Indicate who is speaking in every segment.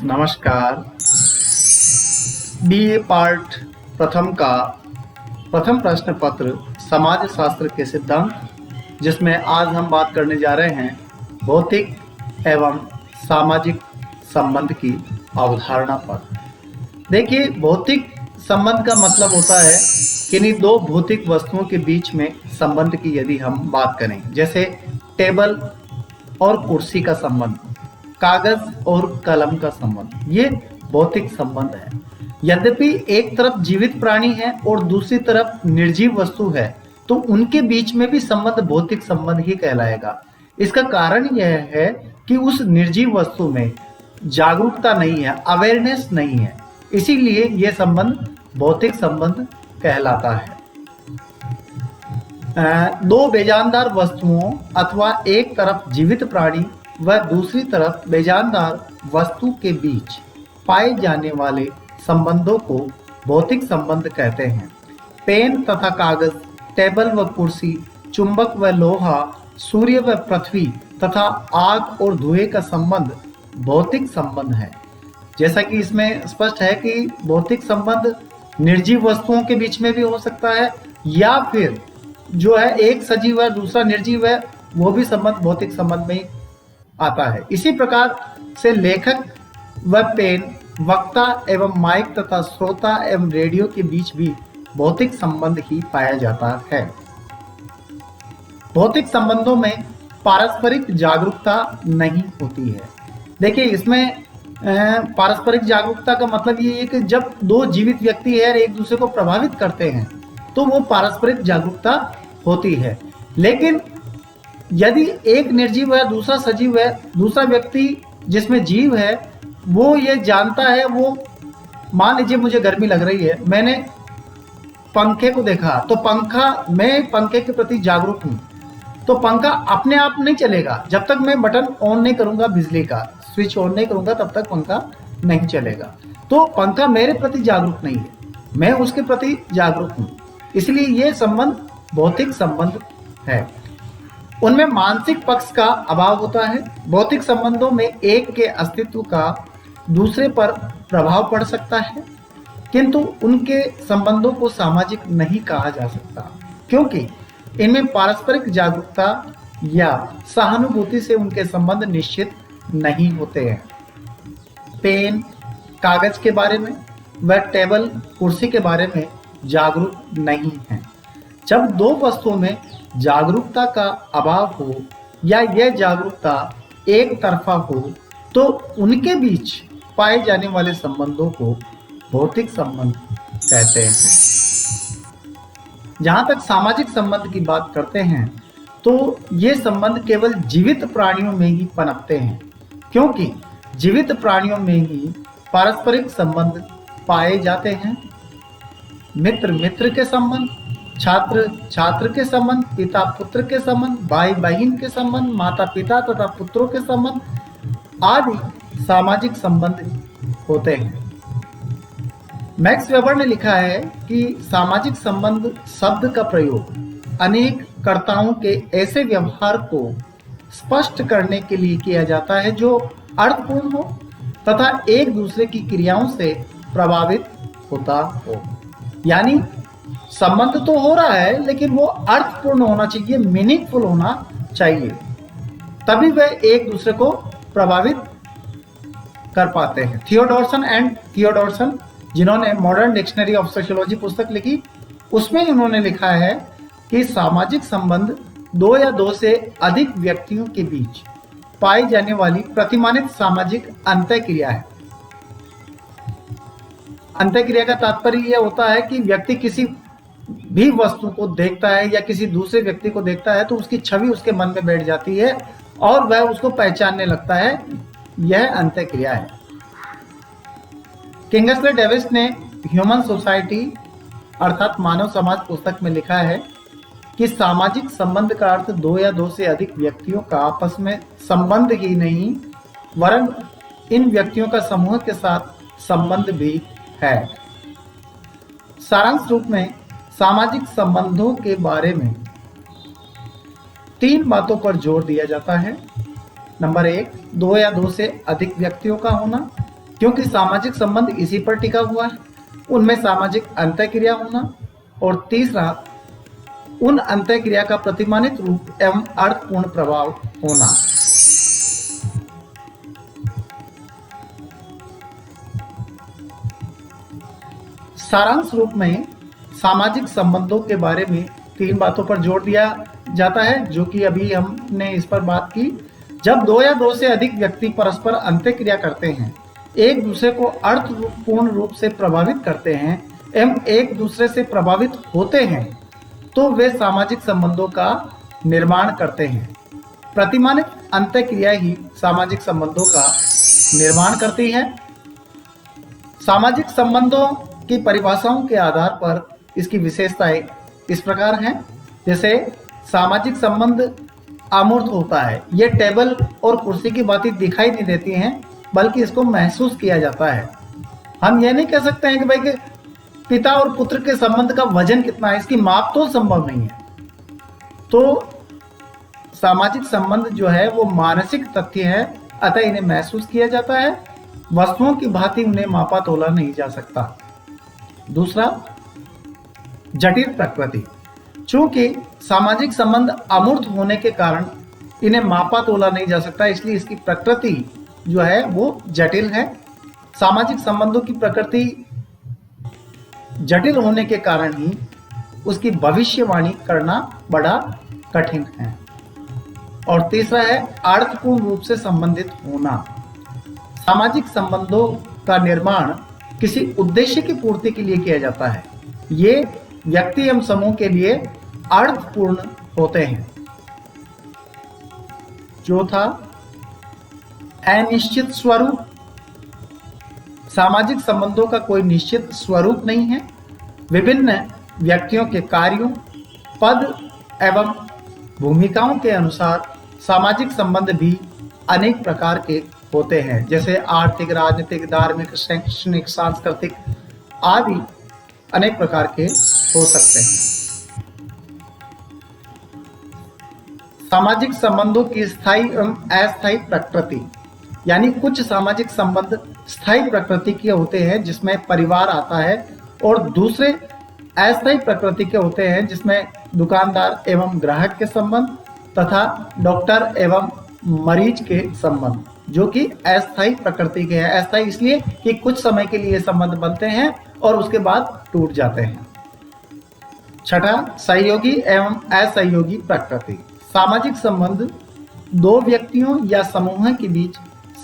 Speaker 1: नमस्कार। BA part प्रथम का प्रथम प्रश्न पत्र समाज शास्त्र के सिद्धांत, जिसमें आज हम बात करने जा रहे हैं भौतिक एवं सामाजिक संबंध की अवधारणा पर। देखिए, भौतिक संबंध का मतलब होता है किन्हीं दो भौतिक वस्तुओं के बीच में संबंध की यदि हम बात करें, जैसे टेबल और कुर्सी का संबंध, कागज और कलम का संबंध, ये भौतिक संबंध है। यद्यपि एक तरफ जीवित प्राणी है और दूसरी तरफ निर्जीव वस्तु है, तो उनके बीच में भी संबंध भौतिक संबंध ही कहलाएगा। इसका कारण यह है कि उस निर्जीव वस्तु में जागरूकता नहीं है, अवेयरनेस नहीं है, इसीलिए यह संबंध भौतिक संबंध कहलाता है। दो बेजानदार वस्तुओं अथवा एक तरफ जीवित प्राणी व दूसरी तरफ बेजानदार वस्तु के बीच पाए जाने वाले संबंधों को भौतिक संबंध कहते हैं। पेन तथा कागज, टेबल व कुर्सी, चुंबक व लोहा, सूर्य व पृथ्वी तथा आग और धुएं का संबंध भौतिक संबंध है। जैसा कि इसमें स्पष्ट है कि भौतिक संबंध निर्जीव वस्तुओं के बीच में भी हो सकता है, या फिर जो है एक सजीव है दूसरा निर्जीव है, वो भी संबंध भौतिक संबंध में आता है। इसी प्रकार से लेखक व पेन, वक्ता एवं माइक तथा श्रोता एवं रेडियो के बीच भी भौतिक संबंध ही पाया जाता है। भौतिक संबंधों में पारस्परिक जागरूकता नहीं होती है। देखिए, इसमें पारस्परिक जागरूकता का मतलब ये है कि जब दो जीवित व्यक्ति है एक दूसरे को प्रभावित करते हैं तो वो पारस्परिक जागरूकता होती है। लेकिन यदि एक निर्जीव है दूसरा सजीव है, दूसरा व्यक्ति जिसमें जीव है वो ये जानता है, वो मान लीजिए मुझे गर्मी लग रही है, मैंने पंखे को देखा तो मैं पंखे के प्रति जागरूक हूँ, तो पंखा अपने आप नहीं चलेगा जब तक मैं बटन ऑन नहीं करूंगा, बिजली का स्विच ऑन नहीं करूंगा तब तक पंखा नहीं चलेगा। तो पंखा मेरे प्रति जागरूक नहीं है, मैं उसके प्रति जागरूक हूँ, इसलिए ये संबंध भौतिक संबंध है। उनमें मानसिक पक्ष का अभाव होता है। भौतिक संबंधों में एक के अस्तित्व का दूसरे पर प्रभाव पड़ सकता है, किंतु उनके संबंधों को सामाजिक नहीं कहा जा सकता, क्योंकि इनमें पारस्परिक जागरूकता या सहानुभूति से उनके संबंध निश्चित नहीं होते हैं। पेन, कागज के बारे में व टेबल, कुर्सी के बारे में जागरूक नहीं है। जब दो वस्तुओं में जागरूकता का अभाव हो या यह जागरूकता एक तरफा हो, तो उनके बीच पाए जाने वाले संबंधों को भौतिक संबंध कहते हैं। जहां तक सामाजिक संबंध की बात करते हैं तो ये संबंध केवल जीवित प्राणियों में ही पनपते हैं, क्योंकि जीवित प्राणियों में ही पारस्परिक संबंध पाए जाते हैं। मित्र मित्र के संबंध, छात्र छात्र के संबंध, पिता पुत्र के संबंध, भाई बहन के संबंध, माता पिता तथा पुत्रों के संबंध आदि सामाजिक संबंध होते हैं। मैक्स वेबर ने लिखा है कि सामाजिक संबंध शब्द का प्रयोग अनेक कर्ताओं के ऐसे व्यवहार को स्पष्ट करने के लिए किया जाता है जो अर्थपूर्ण हो तथा एक दूसरे की क्रियाओं से प्रभावित होता हो। यानी संबंध तो हो रहा है लेकिन वो अर्थपूर्ण होना चाहिए, मीनिंगफुल होना चाहिए, तभी वह एक दूसरे को प्रभावित कर पाते हैं। थियोडोरसन जिन्होंने मॉडर्न डिक्शनरी ऑफ सोशियोलॉजी पुस्तक लिखी, उसमें उन्होंने लिखा है कि सामाजिक संबंध दो या दो से अधिक व्यक्तियों के बीच पाई जाने वाली प्रतिमानित सामाजिक अंतःक्रिया है। अंतःक्रिया का तात्पर्य यह होता है कि व्यक्ति किसी भी वस्तु को देखता है या किसी दूसरे व्यक्ति को देखता है तो उसकी छवि उसके मन में बैठ जाती है और वह उसको पहचानने लगता है, यह अंतःक्रिया है। किंगस्ले डेविस ने ह्यूमन सोसाइटी अर्थात मानव समाज पुस्तक में लिखा है कि सामाजिक संबंध का अर्थ दो या दो से अधिक व्यक्तियों का आपस में संबंध ही नहीं, वरन इन व्यक्तियों का समूह के साथ संबंध भी है। सारांश रूप में सामाजिक संबंधों के बारे में 3 बातों पर जोर दिया जाता है। नंबर 1, 2 या 2 से अधिक व्यक्तियों का होना। क्योंकि सामाजिक संबंध इसी पर टिका हुआ है। उनमें सामाजिक अंतःक्रिया होना, और तीसरा उन अंतःक्रिया का प्रतिमानित रूप एवं अर्थपूर्ण प्रभाव होना। सारांश रूप में सामाजिक संबंधों के बारे में 3 बातों पर जोर दिया जाता है, जो कि अभी हमने इस पर बात की। जब 2 या 2 से अधिक व्यक्ति परस्पर अंतःक्रिया करते हैं, एक दूसरे को अर्थपूर्ण रूप से प्रभावित करते हैं एवं एक दूसरे से प्रभावित होते हैं, तो वे सामाजिक संबंधों का निर्माण करते हैं। प्रतिमानित अंतःक्रिया ही सामाजिक संबंधों का निर्माण करती है। सामाजिक संबंधों की परिभाषाओं के आधार पर इसकी विशेषताएं इस प्रकार हैं। जैसे सामाजिक संबंध अमूर्त होता है, ये टेबल और कुर्सी की बातें दिखाई नहीं देती हैं, बल्कि इसको महसूस किया जाता है। हम ये नहीं कह सकते हैं कि भाई कि पिता और पुत्र के संबंध का वजन कितना है, इसकी माप तो संभव नहीं है। तो सामाजिक संबंध जो है वो मानसिक तथ्य है, अतः इन्हें महसूस किया जाता है। वस्तुओं की भांति उन्हें मापा तोला नहीं जा सकता। दूसरा, जटिल प्रकृति। चूंकि सामाजिक संबंध अमूर्त होने के कारण इन्हें मापा तोला नहीं जा सकता, इसलिए इसकी प्रकृति जो है वो जटिल है। सामाजिक संबंधों की प्रकृति जटिल होने के कारण ही उसकी भविष्यवाणी करना बड़ा कठिन है। और तीसरा है अर्थपूर्ण रूप से संबंधित होना। सामाजिक संबंधों का निर्माण किसी उद्देश्य की पूर्ति के लिए किया जाता है। ये व्यक्ति एवं समूह के लिए अर्थपूर्ण होते हैं। चौथा, अनिश्चित स्वरूप। सामाजिक संबंधों का कोई निश्चित स्वरूप नहीं है। विभिन्न व्यक्तियों के कार्यों, पद एवं भूमिकाओं के अनुसार सामाजिक संबंध भी अनेक प्रकार के होते हैं, जैसे आर्थिक, राजनीतिक, धार्मिक, शैक्षणिक, सांस्कृतिक आदि अनेक प्रकार के हो सकते हैं। सामाजिक संबंधों की स्थायी एवं अस्थायी प्रकृति, यानी कुछ सामाजिक संबंध स्थायी प्रकृति के होते हैं जिसमें परिवार आता है, और दूसरे अस्थायी प्रकृति के होते हैं जिसमें दुकानदार एवं ग्राहक के संबंध तथा डॉक्टर एवं मरीज के संबंध, जो कि अस्थायी प्रकृति के हैं। अस्थायी इसलिए कि कुछ समय के लिए संबंध बनते हैं और उसके बाद टूट जाते हैं। छठा, सहयोगी एवं असहयोगी प्रकृति। सामाजिक संबंध 2 व्यक्तियों या समूहों के बीच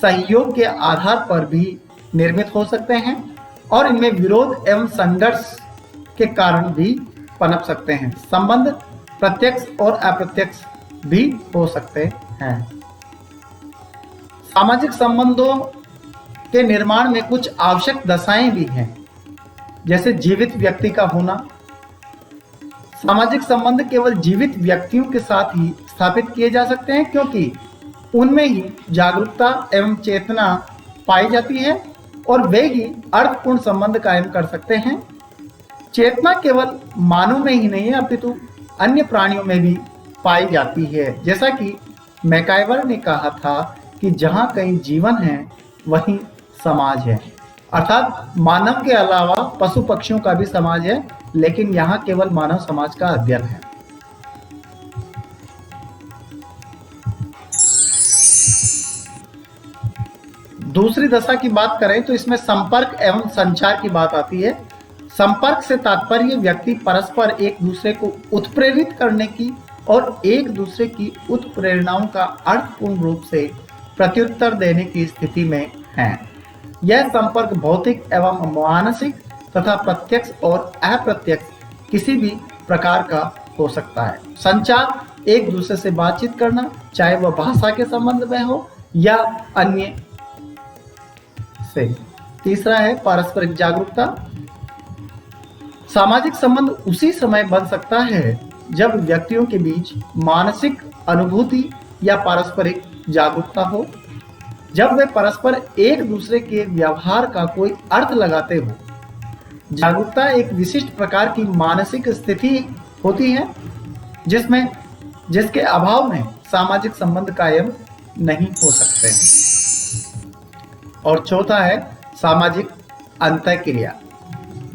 Speaker 1: सहयोग के आधार पर भी निर्मित हो सकते हैं, और इनमें विरोध एवं संघर्ष के कारण भी पनप सकते हैं। संबंध प्रत्यक्ष और अप्रत्यक्ष भी हो सकते हैं। सामाजिक संबंधों के निर्माण में कुछ आवश्यक दशाएं भी हैं, जैसे जीवित व्यक्ति का होना। सामाजिक संबंध केवल जीवित व्यक्तियों के साथ ही स्थापित किए जा सकते हैं, क्योंकि उनमें ही जागरूकता एवं चेतना पाई जाती है और वे ही अर्थपूर्ण संबंध कायम कर सकते हैं। चेतना केवल मानव में ही नहीं है, अपितु अन्य प्राणियों में भी पाई जाती है। जैसा कि मैकाइवर ने कहा था कि जहां कहीं जीवन है वहीं समाज है, अर्थात मानव के अलावा पशु पक्षियों का भी समाज है, लेकिन यहाँ केवल मानव समाज का अध्ययन है। दूसरी दशा की बात करें तो इसमें संपर्क एवं संचार की बात आती है। संपर्क से तात्पर्य व्यक्ति परस्पर एक दूसरे को उत्प्रेरित करने की और एक दूसरे की उत्प्रेरणाओं का अर्थपूर्ण रूप से प्रत्युत्तर देने की स्थिति में है। यह संपर्क भौतिक एवं मानसिक तथा प्रत्यक्ष और अप्रत्यक्ष किसी भी प्रकार का हो सकता है। संचार एक दूसरे से बातचीत करना, चाहे वह भाषा के संबंध में हो या अन्य से। तीसरा है पारस्परिक जागरूकता। सामाजिक संबंध उसी समय बन सकता है जब व्यक्तियों के बीच मानसिक अनुभूति या पारस्परिक जागरूकता हो, जब वे परस्पर एक दूसरे के व्यवहार का कोई अर्थ लगाते हो। जागरूकता एक विशिष्ट प्रकार की मानसिक स्थिति होती है जिसके अभाव में सामाजिक संबंध कायम नहीं हो सकते हैं। और चौथा है सामाजिक अंतःक्रिया।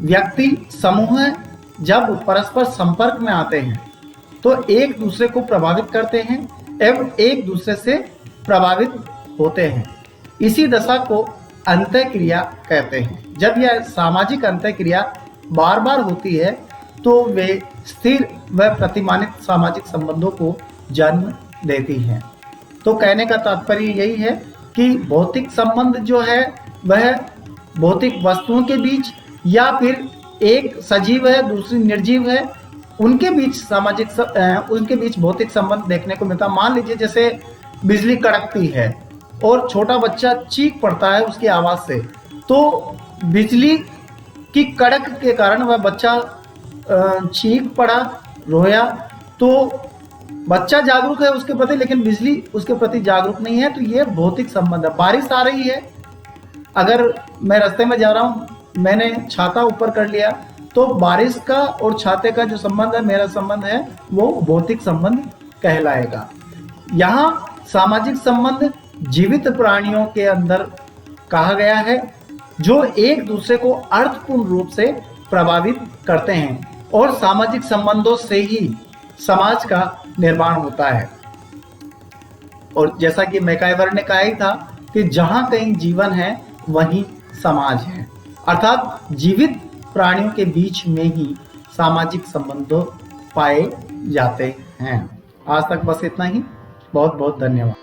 Speaker 1: व्यक्ति समूह जब परस्पर संपर्क में आते हैं तो एक दूसरे को प्रभावित करते हैं एवं एक दूसरे से प्रभावित होते हैं। इसी दशा को अंतःक्रिया कहते हैं। जब यह सामाजिक अंतःक्रिया बार बार होती है तो वे स्थिर व प्रतिमानित सामाजिक संबंधों को जन्म देती हैं। तो कहने का तात्पर्य यही है कि भौतिक संबंध जो है वह भौतिक वस्तुओं के बीच या फिर एक सजीव है दूसरी निर्जीव है उनके बीच उनके बीच भौतिक संबंध देखने को मिलता। मान लीजिए जैसे बिजली कड़कती है और छोटा बच्चा चीख पड़ता है उसकी आवाज से, तो बिजली की कड़क के कारण वह बच्चा चीख पड़ा, रोया, तो बच्चा जागरूक है उसके प्रति लेकिन बिजली उसके प्रति जागरूक नहीं है। तो ये भौतिक संबंध है। बारिश आ रही है, अगर मैं रास्ते में जा रहा हूँ, मैंने छाता ऊपर कर लिया, तो बारिश का और छाते का जो संबंध है, मेरा संबंध है, वो भौतिक संबंध कहलाएगा। यहाँ सामाजिक संबंध जीवित प्राणियों के अंदर कहा गया है जो एक दूसरे को अर्थपूर्ण रूप से प्रभावित करते हैं और सामाजिक संबंधों से ही समाज का निर्माण होता है। और जैसा कि मैकाइवर ने कहा ही था कि जहां कहीं जीवन है वहीं समाज है, अर्थात जीवित प्राणियों के बीच में ही सामाजिक संबंध पाए जाते हैं। आज तक बस इतना ही। बहुत बहुत धन्यवाद।